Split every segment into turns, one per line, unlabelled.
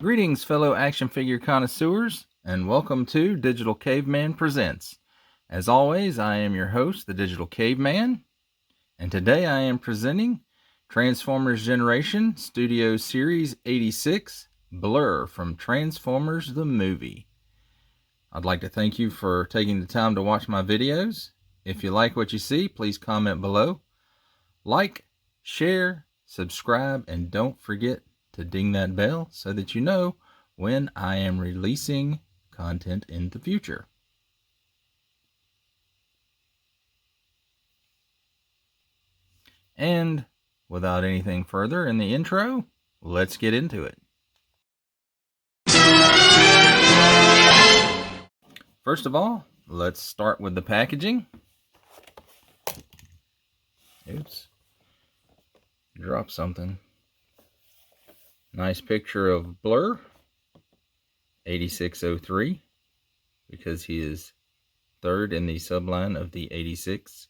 Greetings, fellow action figure connoisseurs, and welcome to Digital Caveman Presents. As always, I am your host, the Digital Caveman, and today I am presenting Transformers Generation Studio Series 86, Blurr from Transformers the Movie. I'd like to thank you for taking the time to watch my videos. If you like what you see, please comment below. Like, share, subscribe, and don't forget to ding that bell so that you know when I am releasing content in the future. And without anything further in the intro, let's get into it. First of all, let's start with the packaging. Oops. Dropped something. Nice picture of Blurr, 8603, because he is third in the subline of the 86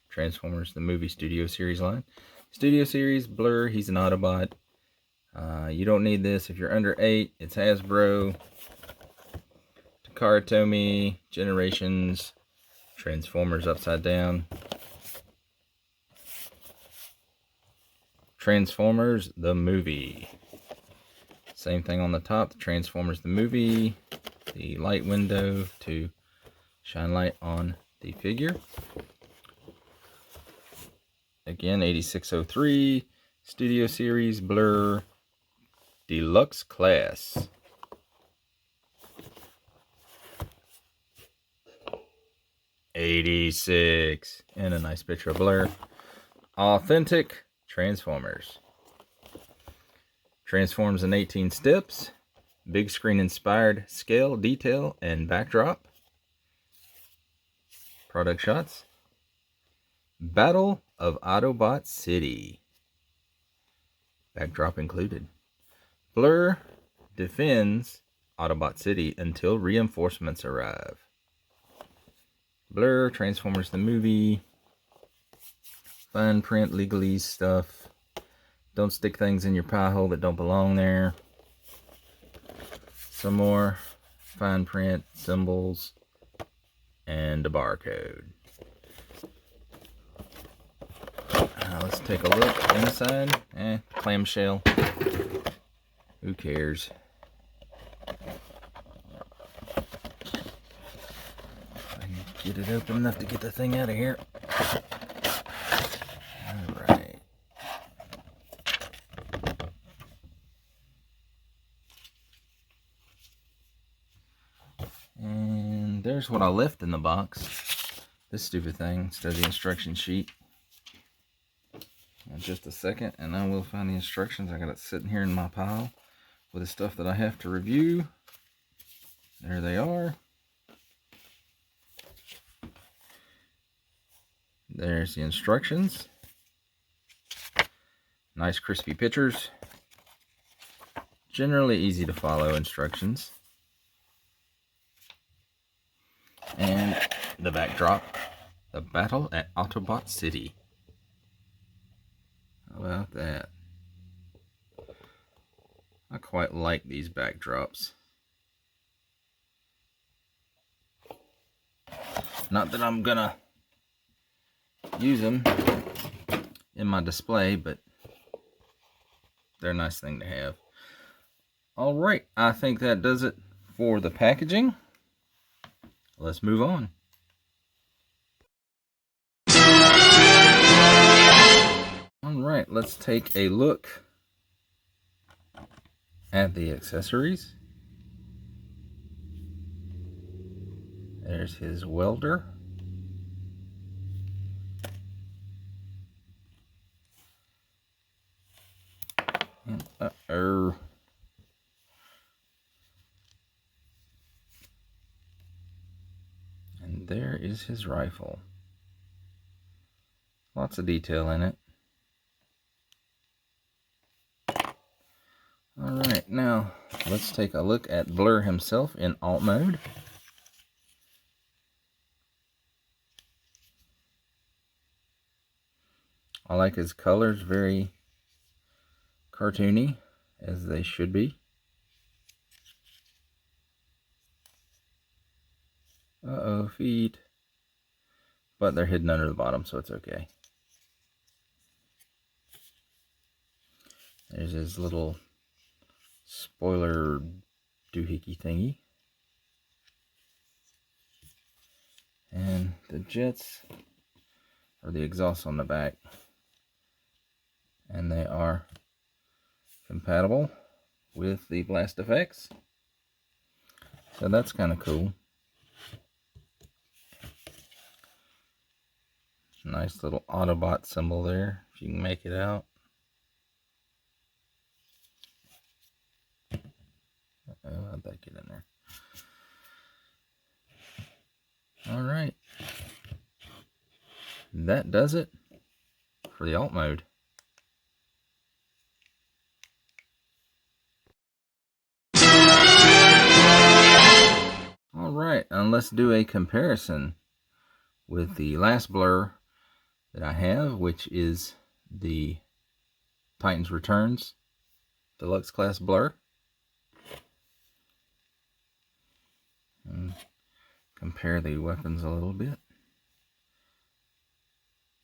Transformers the Movie Studio Series line. Studio Series, Blurr, he's an Autobot. You don't need this if you're under 8. It's Hasbro, Takara Tomy, Generations, Transformers Upside Down, Transformers the Movie. Same thing on the top, the Transformers the Movie, the light window to shine light on the figure. Again, 8603, Studio Series, Blurr, Deluxe Class. '86, and a nice picture of Blurr. Authentic Transformers. Transforms in 18 steps, big screen inspired scale, detail, and backdrop. Product shots. Battle of Autobot City. Backdrop included. Blurr defends Autobot City until reinforcements arrive. Blurr, Transformers the Movie. Fine print, legalese stuff. Don't stick things in your pie hole that don't belong there. Some more fine print, symbols, and a barcode. Let's take a look inside. Clamshell. Who cares? If I can get it open enough to get the thing out of here. Alright. And there's what I left in the box. This stupid thing. Instead of the instruction sheet. In just a second, and I will find the instructions. I got it sitting here in my pile with the stuff that I have to review. There they are. There's the instructions. Nice crispy pictures. Generally easy to follow instructions. And the backdrop, the battle at Autobot City. How about that? I quite like these backdrops. Not that I'm gonna use them in my display, but they're a nice thing to have. Alright, I think that does it for the packaging. Let's move on. Alright, let's take a look at the accessories. There's his welder. And and there is his rifle. Lots of detail in it. Alright, now let's take a look at Blurr himself in alt mode. I like his colors, very cartoony, as they should be. yellow feet, but they're hidden under the bottom, so it's okay. There's his little spoiler doohickey thingy. And the jets, or the exhaust on the back. And they are compatible with the blast effects. So that's kind of cool. Nice little Autobot symbol there, if you can make it out. How'd that get in there? Alright. That does it for the alt mode. Alright, and let's do a comparison with the last Blurr that I have, which is the Titans Returns Deluxe Class Blurr. And compare the weapons a little bit.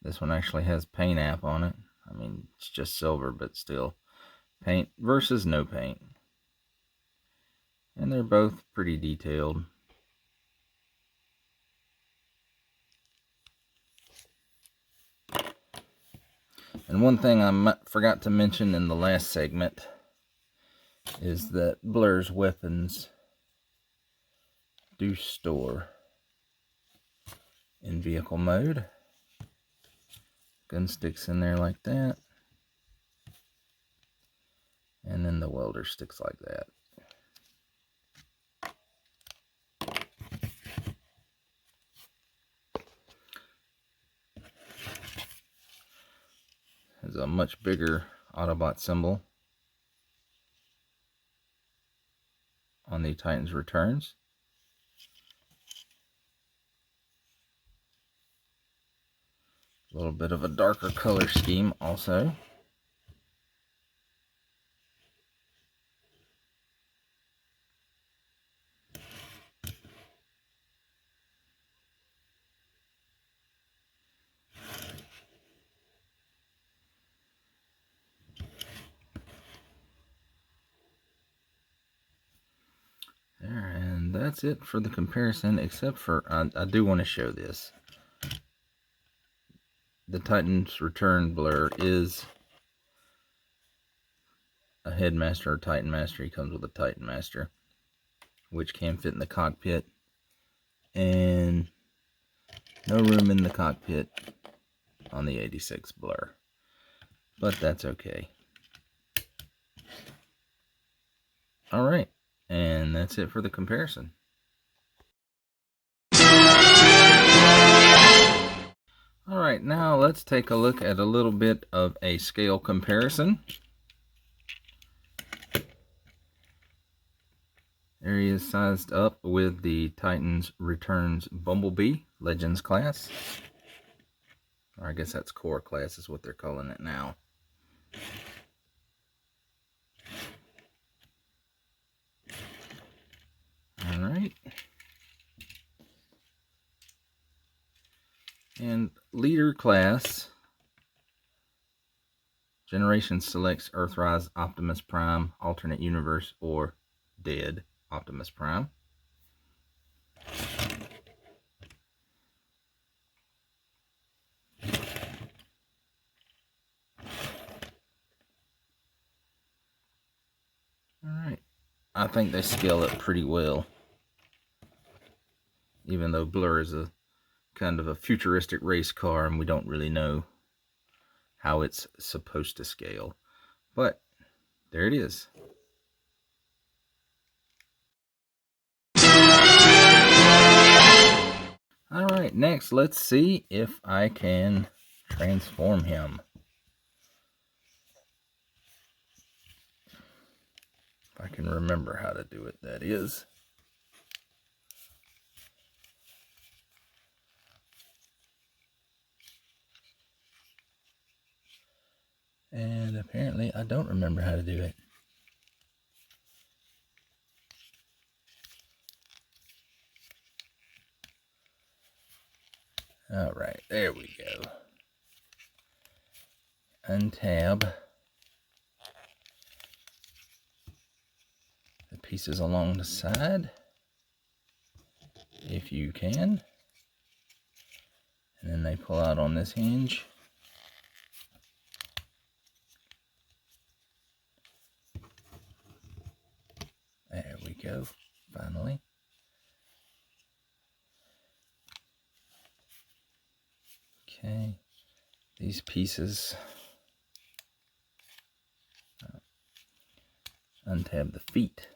This one actually has paint app on it. I mean, it's just silver, but still. Paint versus no paint. And they're both pretty detailed. And one thing I forgot to mention in the last segment is that Blurr's weapons do store in vehicle mode. Gun sticks in there like that. And then the welder sticks like that. There's a much bigger Autobot symbol on the Titans Returns. A little bit of a darker color scheme also. There, and that's it for the comparison, except for, I do want to show this. The Titans Return Blurr is a Headmaster or Titan Master. He comes with a Titan Master, which can fit in the cockpit, and no room in the cockpit on the 86 Blurr, but that's okay. Alright, and that's it for the comparison. Alright, now let's take a look at a little bit of a scale comparison. There he is sized up with the Titans Returns Bumblebee Legends class. Or I guess that's Core class is what they're calling it now. Alright. And Leader class. Generation selects Earthrise Optimus Prime, Alternate Universe, or Dead Optimus Prime. Alright. I think they scale it pretty well. Even though Blurr is a kind of a futuristic race car and we don't really know how it's supposed to scale. But there it is. Alright, next let's see if I can transform him. If I can remember how to do it, that is. And apparently I don't remember how to do it. All right, there we go. Untab the pieces along the side, if you can. And then they pull out on this hinge. There we go, finally. Okay, these pieces, untab the feet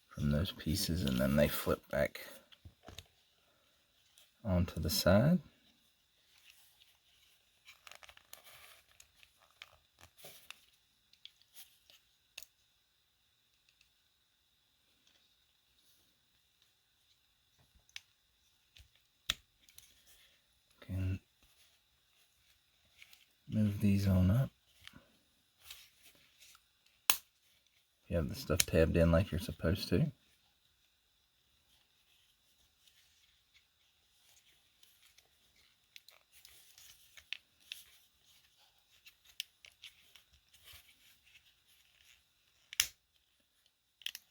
from those pieces, and then they flip back onto the side. Can move these on up. If you have the stuff tabbed in like you're supposed to.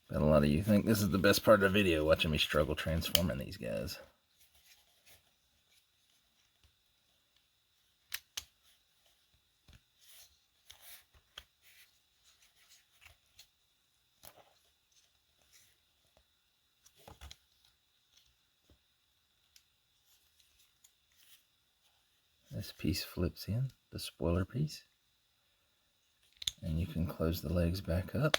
Bet a lot of you think this is the best part of the video, watching me struggle transforming these guys. This piece flips in, the spoiler piece, and you can close the legs back up.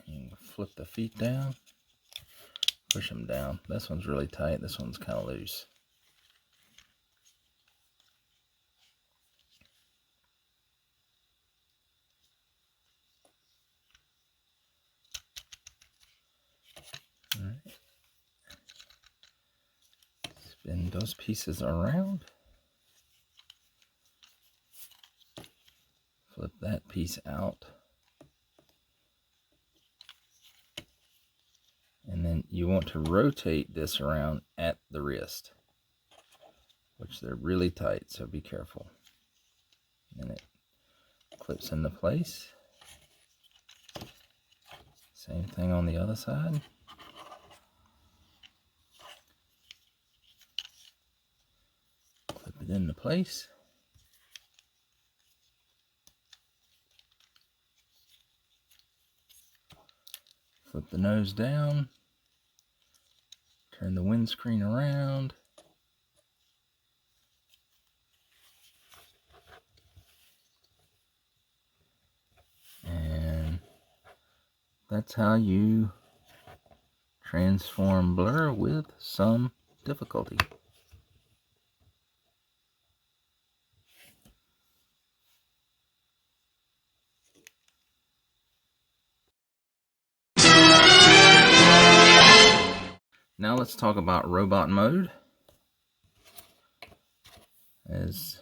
And you can flip the feet down, push them down. This one's really tight, this one's kind of loose. All right. Spin those pieces around. Flip that piece out. And then you want to rotate this around at the wrist, which they're really tight, so be careful. And it clips into place. Same thing on the other side. Clip it into place. Flip the nose down. Turn the windscreen around. And that's how you transform Blurr with some difficulty. Now let's talk about robot mode, as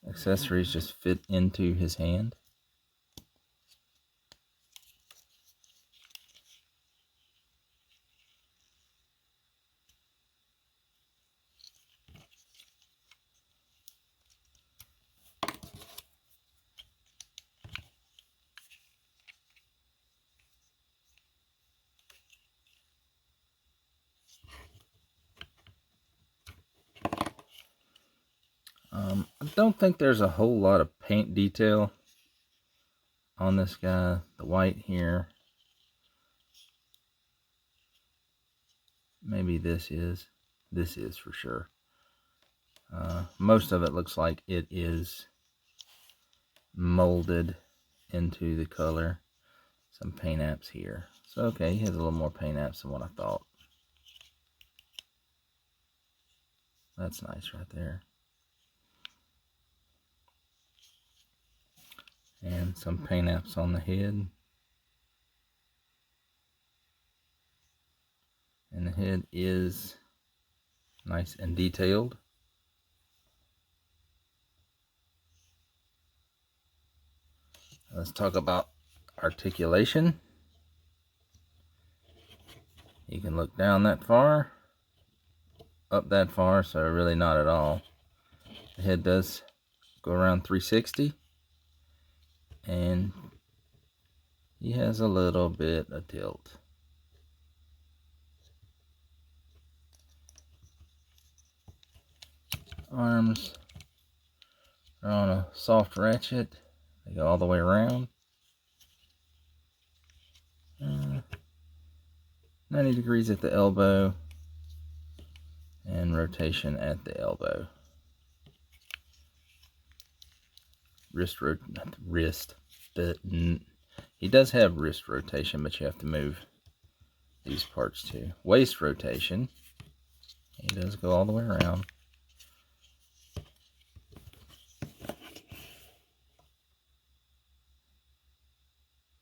accessories just fit into his hand. I don't think there's a whole lot of paint detail on this guy. The white here. Maybe this is for sure. Most of it looks like it is molded into the color. Some paint apps here. So okay, he has a little more paint apps than what I thought. That's nice right there. And some paint apps on the head. And the head is nice and detailed. Let's talk about Articulation. You can look down that far, up that far, so really not at all. The head does go around 360, and he has a little bit of tilt. Arms are on a soft ratchet. They go all the way around. 90 degrees at the elbow and rotation at the elbow. Not the wrist, but he does have wrist rotation, but you have to move these parts too. Waist rotation, he does go all the way around.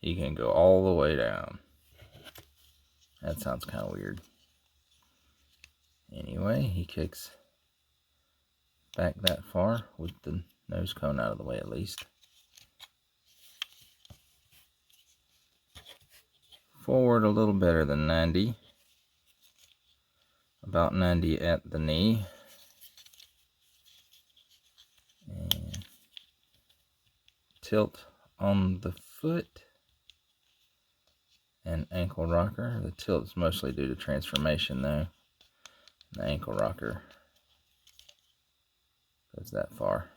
He can go all the way down. That sounds kind of weird. Anyway, he kicks back that far with the nose cone out of the way at least. Forward a little better than 90. About 90 at the knee. And tilt on the foot. And ankle rocker. The tilt is mostly due to transformation though. The ankle rocker goes that far.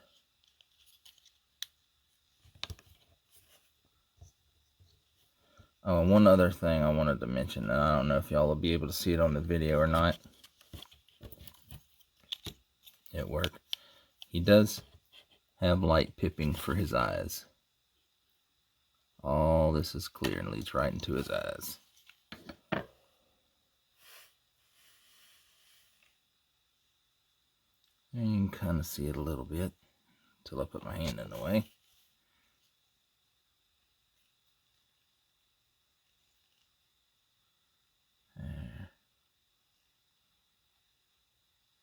Oh, and one other thing I wanted to mention, and I don't know if y'all will be able to see it on the video or not. It worked. He does have light pipping for his eyes. All this is clear and leads right into his eyes. And you can kind of see it a little bit until I put my hand in the way.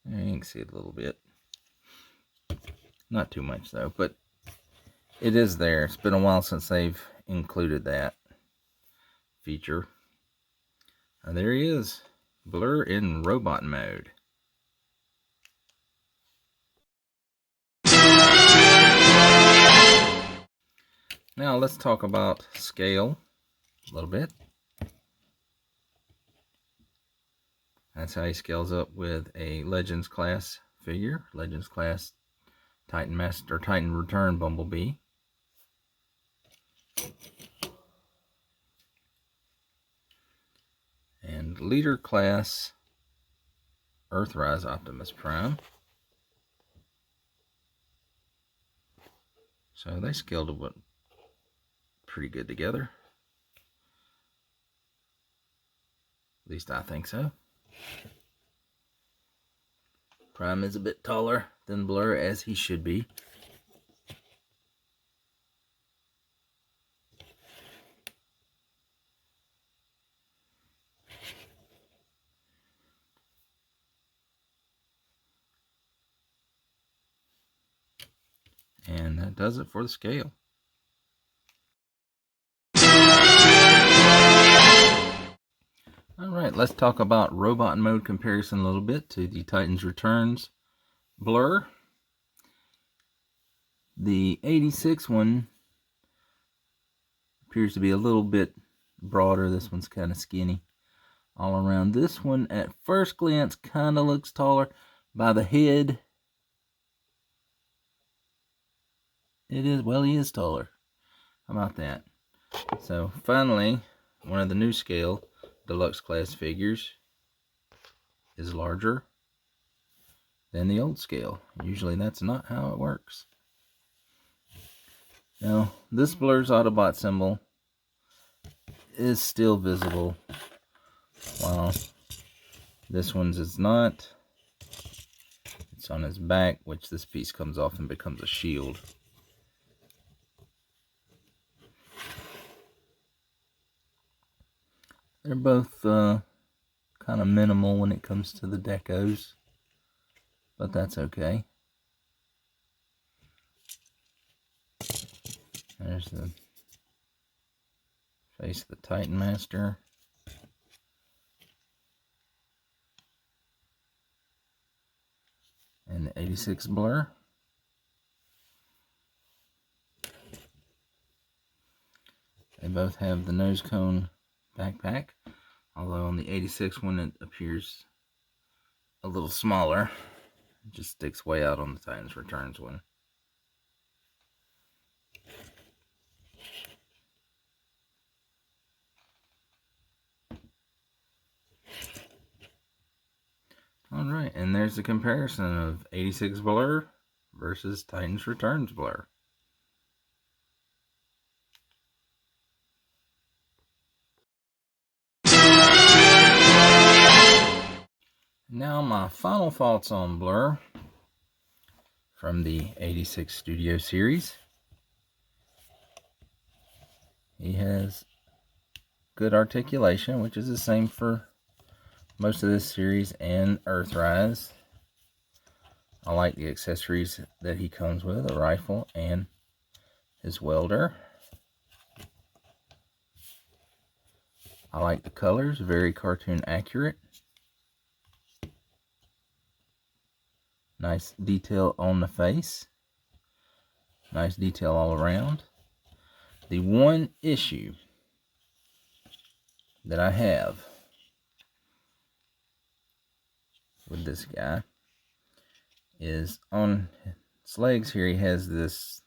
There, you can see it a little bit. Not too much though, but it is there. It's been a while since they've included that feature. And there he is, Blurr in robot mode. Now let's talk about scale a little bit. That's how he scales up with a Legends class figure, Legends class Titan Master, Titan Return Bumblebee. And Leader class Earthrise Optimus Prime. So they scaled it pretty good together. At least I think so. Prime is a bit taller than Blurr, as he should be. And that does it for the scale. Alright, let's talk about robot mode comparison a little bit to the Titans Returns Blurr. The 86 one appears to be a little bit broader. This one's kind of skinny all around. This one at first glance kind of looks taller. By the head, it is, well, he is taller. How about that? So finally, one of the new scale deluxe class figures is larger than the old scale. Usually that's not how it works. Now, this Blurr's Autobot symbol is still visible, while this one's is not. It's on his back, which this piece comes off and becomes a shield. They're both kind of minimal when it comes to the decos, but that's okay. There's the face of the Titan Master. And the 86 Blurr. They both have the nose cone backpack, although on the 86 one it appears a little smaller. It just sticks way out on the Titans Returns one. Alright, and there's the comparison of 86 Blurr versus Titans Returns Blurr. Now my final thoughts on Blurr from the 86 Studio Series. He has good articulation, which is the same for most of this series and Earthrise. I like the accessories that he comes with, a rifle and his welder. I like the colors, very cartoon accurate. Nice detail on the face. Nice detail all around. The one issue that I have with this guy is on his legs here. He has this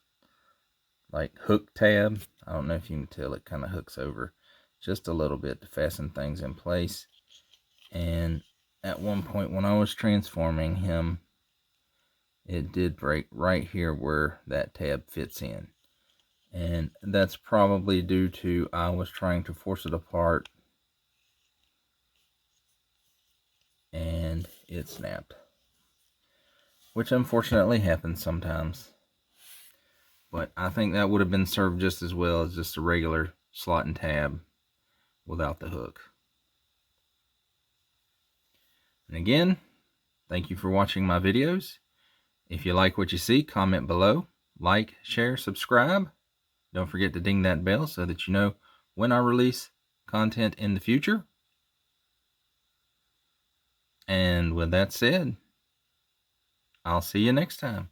like hook tab. I don't know if you can tell, it kind of hooks over just a little bit to fasten things in place. And at one point when I was transforming him, it did break right here where that tab fits in. And that's probably due to I was trying to force it apart and it snapped, which unfortunately happens sometimes. But I think that would have been served just as well as just a regular slot and tab without the hook. And again, thank you for watching my videos. If you like what you see, comment below, like, share, subscribe. Don't forget to ding that bell so that you know when I release content in the future. And with that said, I'll see you next time.